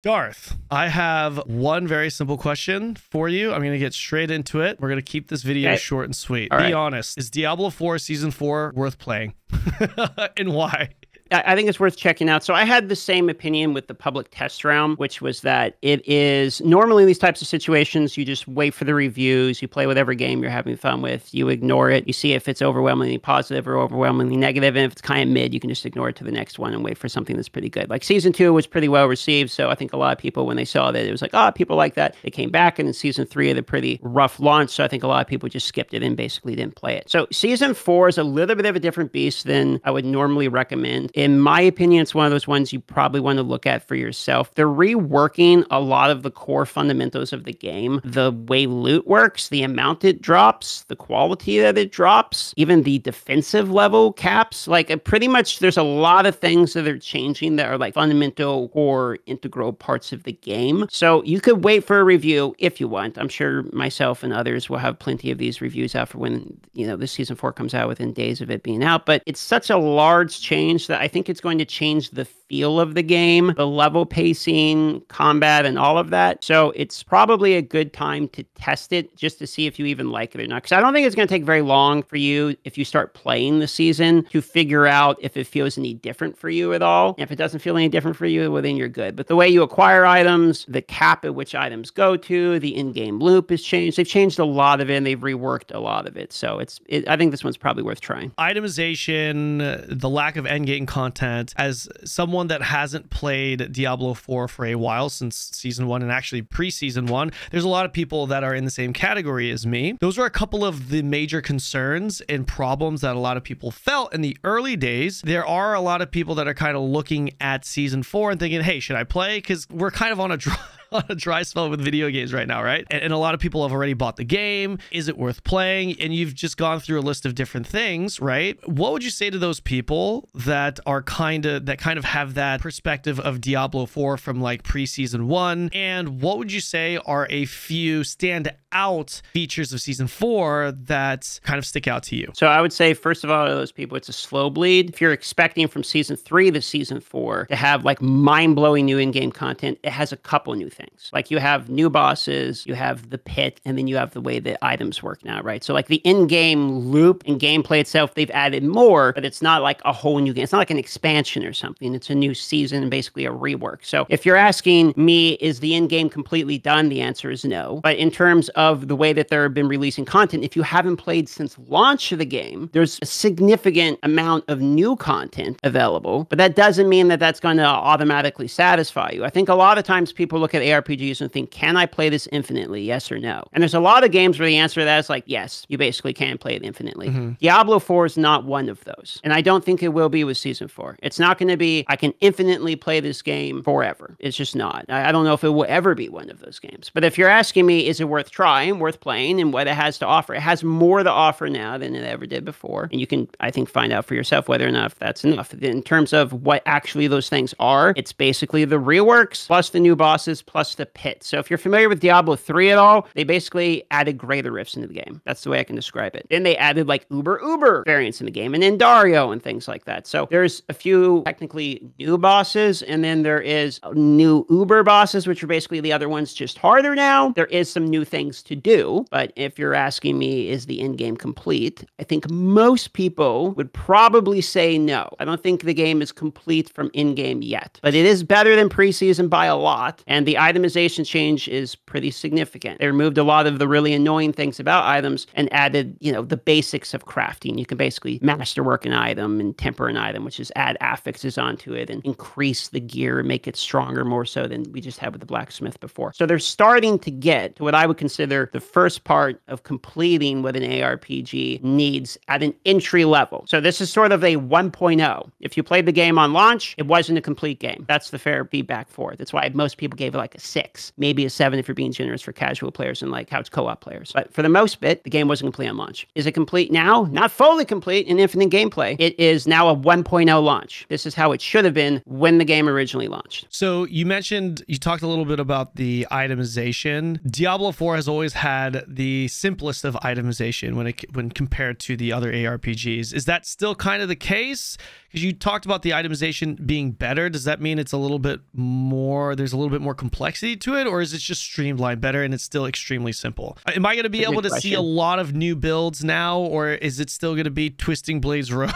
Darth, I have one very simple question for you. I'm going to get straight into it. We're going to keep this video short and sweet. Be honest. Is Diablo 4 Season 4 worth playing? And why? I think it's worth checking out. So I had the same opinion with the public test round, which was that it is normally in these types of situations, you just wait for the reviews, you play whatever game you're having fun with, you ignore it, you see if it's overwhelmingly positive or overwhelmingly negative, and if it's kind of mid, you can just ignore it to the next one and wait for something that's pretty good. Like Season 2 was pretty well received, so I think a lot of people, when they saw that, it was like, oh, people like that. They came back, and in Season 3, had a pretty rough launch, so I think a lot of people just skipped it and basically didn't play it. So Season 4 is a little bit of a different beast than I would normally recommend. In my opinion, it's one of those ones you probably want to look at for yourself. They're reworking a lot of the core fundamentals of the game. The way loot works, the amount it drops, the quality that it drops, even the defensive level caps. Like pretty much there's a lot of things that are changing that are like fundamental or integral parts of the game. So you could wait for a review if you want. I'm sure myself and others will have plenty of these reviews out for when, this Season 4 comes out within days of it being out. But it's such a large change that I think it's going to change the feel of the game, the level pacing, combat, and all of that. So it's probably a good time to test it just to see if you even like it or not. Because I don't think it's going to take very long for you, if you start playing the season, to figure out if it feels any different for you at all. And if it doesn't feel any different for you, well, then you're good. But the way you acquire items, the cap at which items go to, the in-game loop has changed. They've changed a lot of it, and they've reworked a lot of it. So I think this one's probably worth trying. Itemization, the lack of endgame content. As someone that hasn't played Diablo 4 for a while, since Season 1 and actually pre-Season 1, there's a lot of people that are in the same category as me. Those are a couple of the major concerns and problems that a lot of people felt in the early days. There are a lot of people that are kind of looking at Season 4 and thinking, hey, should I play? Because we're kind of on a dry spell with video games right now, right? And a lot of people have already bought the game. Is it worth playing? And you've just gone through a list of different things, right? What would you say to those people that are kind of have that perspective of Diablo 4 from like pre-Season 1? And what would you say are a few stand out features of Season 4 that kind of stick out to you? So I would say, first of all, to those people, it's a slow bleed. If you're expecting from Season 3 to Season 4 to have like mind-blowing new in-game content, it has a couple new things. Like you have new bosses, you have the pit, and then you have the way that items work now, right? So like the in-game loop and gameplay itself, they've added more, but it's not like a whole new game. It's not like an expansion or something. It's a new season and basically a rework. So if you're asking me, is the in-game completely done? The answer is no. But in terms of the way that they've been releasing content, if you haven't played since launch of the game, there's a significant amount of new content available, but that doesn't mean that that's going to automatically satisfy you. I think a lot of times people look at ARPGs and think, can I play this infinitely? Yes or no? And there's a lot of games where the answer to that is like, yes, you basically can play it infinitely. Diablo 4 is not one of those. And I don't think it will be with Season 4. It's not going to be, I can infinitely play this game forever. It's just not. I don't know if it will ever be one of those games. But if you're asking me, is it worth trying, worth playing, and what it has to offer? It has more to offer now than it ever did before. And you can, I think, find out for yourself whether or not that's enough. In terms of what actually those things are, it's basically the reworks, plus the new bosses, plus the pit. So if you're familiar with Diablo 3 at all, they basically added greater rifts into the game. That's the way I can describe it. Then they added like uber variants in the game, and then Dario and things like that. So there's a few technically new bosses, and then there is new uber bosses, which are basically the other ones just harder now. There is some new things to do, but if you're asking me, is the in-game complete? I think most people would probably say no. I don't think the game is complete from in-game yet, but it is better than pre-season by a lot, and the itemization change is pretty significant. They removed a lot of the really annoying things about items and added, the basics of crafting. You can basically masterwork an item and temper an item, which is add affixes onto it and increase the gear and make it stronger more so than we just had with the blacksmith before. So they're starting to get to what I would consider the first part of completing what an ARPG needs at an entry level. So this is sort of a 1.0. If you played the game on launch, it wasn't a complete game. That's the fair feedback for it. That's why most people gave it like a a 6, maybe a 7 if you're being generous for casual players and like couch co-op players. But for the most bit, the game wasn't complete on launch. Is it complete now? Not fully complete in infinite gameplay. It is now a 1.0 launch. This is how it should have been when the game originally launched. So you talked a little bit about the itemization. Diablo 4 has always had the simplest of itemization when compared to the other ARPGs. Is that still kind of the case? Because you talked about the itemization being better. Does that mean it's a little bit more, there's a little bit more complexity to it, or is it just streamlined better and it's still extremely simple? Am I going to be able to see a lot of new builds now, or is it still going to be Twisting Blades Rogue?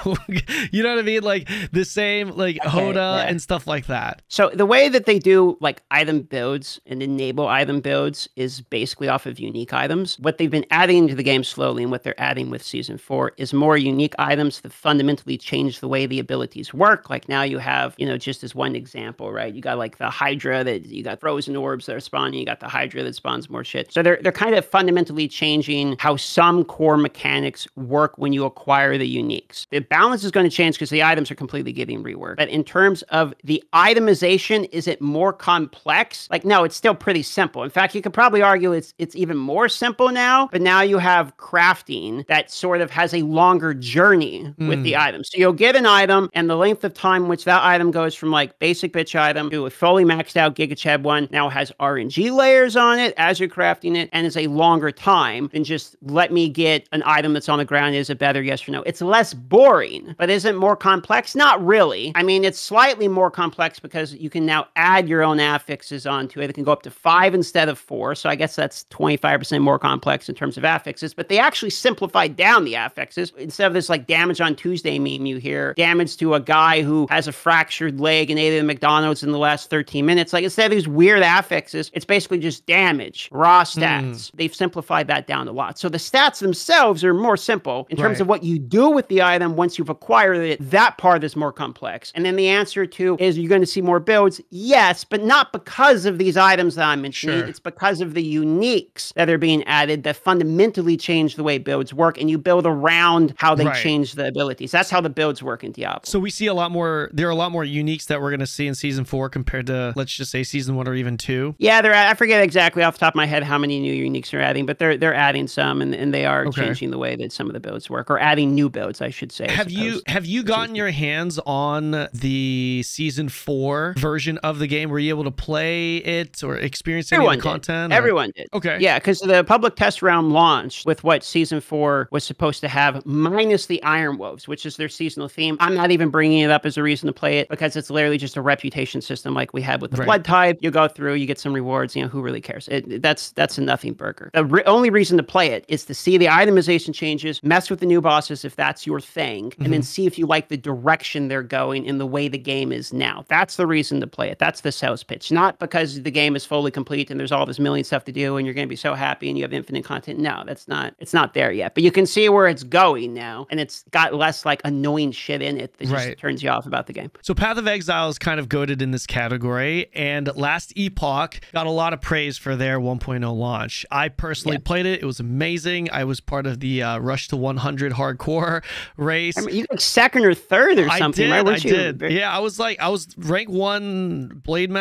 You know what I mean? Like the same, like Hoda and stuff like that. So the way that they do like item builds and enable item builds is basically off of unique items. What they've been adding into the game slowly and what they're adding with Season 4 is more unique items that fundamentally change the way the abilities work. Like now you have, just as one example, right? You got like the Hydra that you got frozen orbs that are spawning. You got the Hydra that spawns more shit. So they're kind of fundamentally changing how some core mechanics work when you acquire the uniques. The balance is going to change because the items are completely getting reworked. But in terms of the itemization, is it more complex? Like, no, it's still pretty simple. In fact, you could probably argue it's even more simple now, but now you have crafting that sort of has a longer journey with the items. So you'll get an item, and the length of time which that item goes from like basic bitch item to a fully maxed out Giga Chad one now has RNG layers on it as you're crafting it, and is a longer time than just let me get an item that's on the ground. Is it better? Yes or no? It's less boring, but is it more complex? Not really. I mean, it's slightly more complex because you can now add your own affixes onto it. It can go up to 5 instead of 4. So I guess that's 25% more complex in terms of affixes, but they actually simplified down the affixes. Instead of this like damage on Tuesday meme you hear, damage to a guy who has a fractured leg and ate at McDonald's in the last 13 minutes. Like instead of these weird affixes, it's basically just damage, raw stats. They've simplified that down a lot. So the stats themselves are more simple in terms of what you do with the item once you've acquired it. That part is more complex. And then the answer to is you're going to see more builds? Yes, but not because of these items that I'm mentioning. It's because of the uniques that are being added that fundamentally change the way builds work, and you build around how they change the abilities. That's how the builds work in Diablo. So we see there are a lot more uniques that we're going to see in Season 4 compared to, let's just say, Season 1 or even 2. Yeah, I forget exactly off the top of my head how many new uniques they're adding, but they're adding some, and they are changing the way that some of the builds work, or adding new builds, I should say. Have you gotten your hands on the Season 4 version of the game? Were you able to play it or experience any of the content? Everyone did. Okay. Yeah, because the public test round launched with what Season 4 was supposed to have, minus the Iron Wolves, which is their seasonal theme. I'm not even bringing it up as a reason to play it because it's literally just a reputation system like we had with the Blood Tide. You go through, you get some rewards. Who really cares? That's a nothing burger. The only reason to play it is to see the itemization changes, mess with the new bosses if that's your thing, and then see if you like the direction they're going in the way the game is now. That's the reason to play it. That's the sales pitch. Not because the game is fully complete and there's all this million stuff to do and you're going to be so happy and you have infinite content. No, it's not there yet. But you can see where it's going now, and it's got less like annoying shit in it that just turns you off about the game. So Path of Exile is kind of goated in this category, and Last Epoch got a lot of praise for their 1.0 launch. I personally played it. It was amazing. I was part of the Rush to 100 hardcore race. I mean, you got second or third or something, right? I did. Yeah, I was rank 1 Blade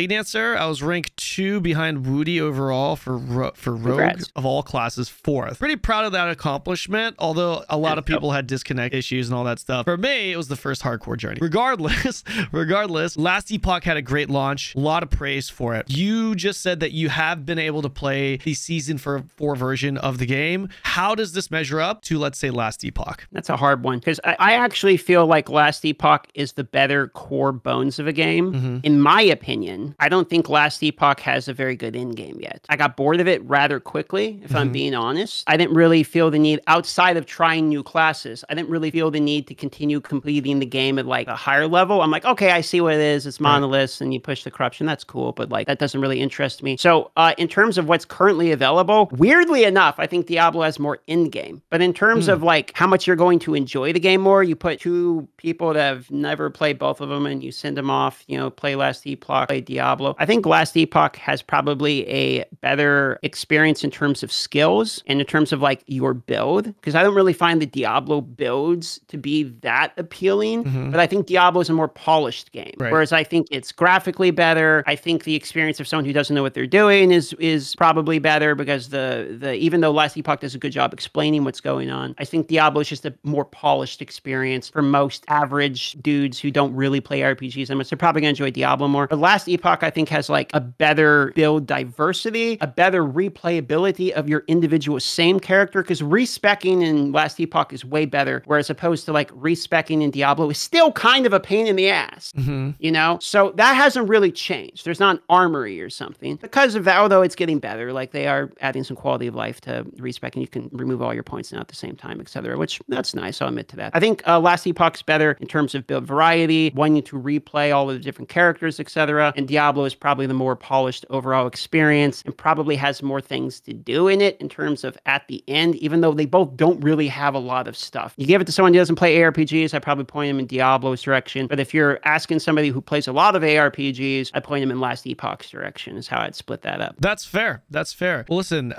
Dancer. I was rank 2 behind Woody overall for Rogue. Congrats. Of all classes, 4th. Pretty proud of that accomplishment, although a lot of people had disconnect issues and all that stuff. For me, it was the first hardcore journey. Regardless, Last Epoch had a great launch. A lot of praise for it. You just said that you have been able to play the Season 4 version of the game. How does this measure up to, let's say, Last Epoch? That's a hard one, because I actually feel like Last Epoch is the better core bones of a game. In my opinion, I don't think Last Epoch has a very good end game yet. I got bored of it rather quickly, if I'm being honest. I didn't really feel the need, outside of trying new classes, I didn't really feel the need to continue completing the game at like a higher level. I'm like, okay, I see what it is. It's monoliths and you push the corruption. That's cool, but like that doesn't really interest me. So in terms of what's currently available, weirdly enough, I think Diablo has more end game. But in terms of like how much you're going to enjoy the game more, you put 2 people that have never played both of them and you send them off, play Last Epoch, play Diablo. I think Last Epoch has probably a better experience in terms of skills and in terms of like your build, because I don't really find the Diablo builds to be that appealing, but I think Diablo is a more polished game. Whereas I think it's graphically better. I think the experience of someone who doesn't know what they're doing is probably better, because the even though Last Epoch does a good job explaining what's going on, I think Diablo is just a more polished experience for most average dudes who don't really play RPGs that much. They're probably going to enjoy Diablo more. But Last Epoch, I think, has like a better build diversity, a better replayability of your individual same character, because respecking in Last Epoch is way better, whereas opposed to like respecking in Diablo is still kind of a pain in the ass, you know? So that hasn't really changed. There's not an armory or something because of that, although it's getting better. Like they are adding some quality of life to respec, and you can remove all your points now at the same time, etc., which that's nice. I'll admit to that. I think Last Epoch's better in terms of build variety, wanting to replay all of the different characters, etc. And Diablo is probably the more polished overall experience and probably has more things to do in it in terms of at the end, even though they both don't really have a lot of stuff. You give it to someone who doesn't play ARPGs, I probably point them in Diablo's direction. But if you're asking somebody who plays a lot of ARPGs, I point them in Last Epoch's direction, is how I'd split that up. That's fair. That's fair. Well, listen,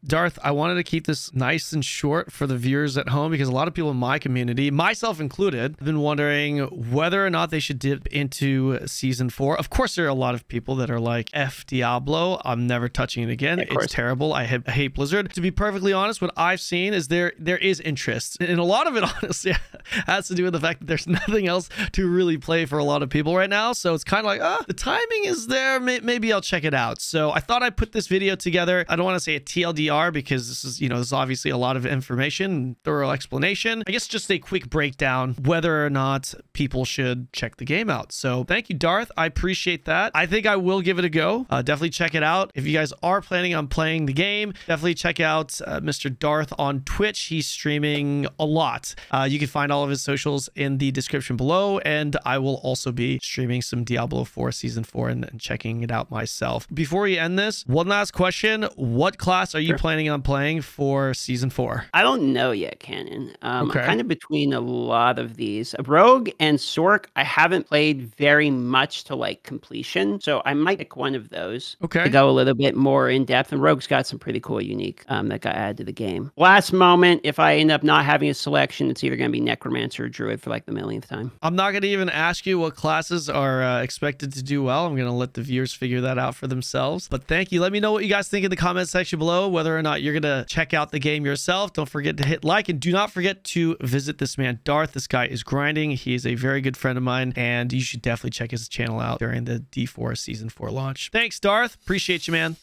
Darth, I wanted to keep this nice and short for the viewers at home, because a lot of people in my community, myself included, have been wondering whether or not they should dip into season 4. Of course, there are a lot of people that are like, F Diablo, I'm never touching it again. It's terrible. I hate Blizzard. To be perfectly honest, what I've seen is there is interest. And a lot of it, honestly, has to do with the fact that there's nothing else to really play for a lot of people right now. So it's kind of like, the timing is there. Maybe I'll check it out. So I thought I'd put this video together. I don't want to say a TLDR, because this is, this is obviously a lot of information, thorough explanation. I guess just a quick breakdown whether or not people should check the game out. So thank you, Darth. I appreciate that. I think I will give it a go. Definitely check it out. If you guys are planning on playing the game, definitely check out Mr. Darth on Twitch. He's streaming a lot. You can find all of his socials in the description below, and I will also be streaming some Diablo 4 Season 4 and checking it out myself. Before we end this, one last question. What class are you planning on playing for Season 4? I don't know yet, Kanon. I'm kind of between a lot of these. Rogue and Sork, I haven't played very much to like completion, so I might pick one of those to go a little bit more in depth. And Rogue's got some pretty cool unique that got added to the game. Last moment, if I end up not having a selection, it's either going to be Necromancer or Druid for like the millionth time. I'm not going to even ask you what classes are expected to do well. I'm going to let the viewers figure that out for themselves. But thank you. Let me know what you guys think in the comment section below, whether or not you're going to check out the game yourself. Don't forget to hit like, and do not forget to visit this man, Darth. This guy is grinding. He is a very good friend of mine, and you should definitely check his channel out during the D4 Season 4 launch. Thanks, Darth. Appreciate you, man.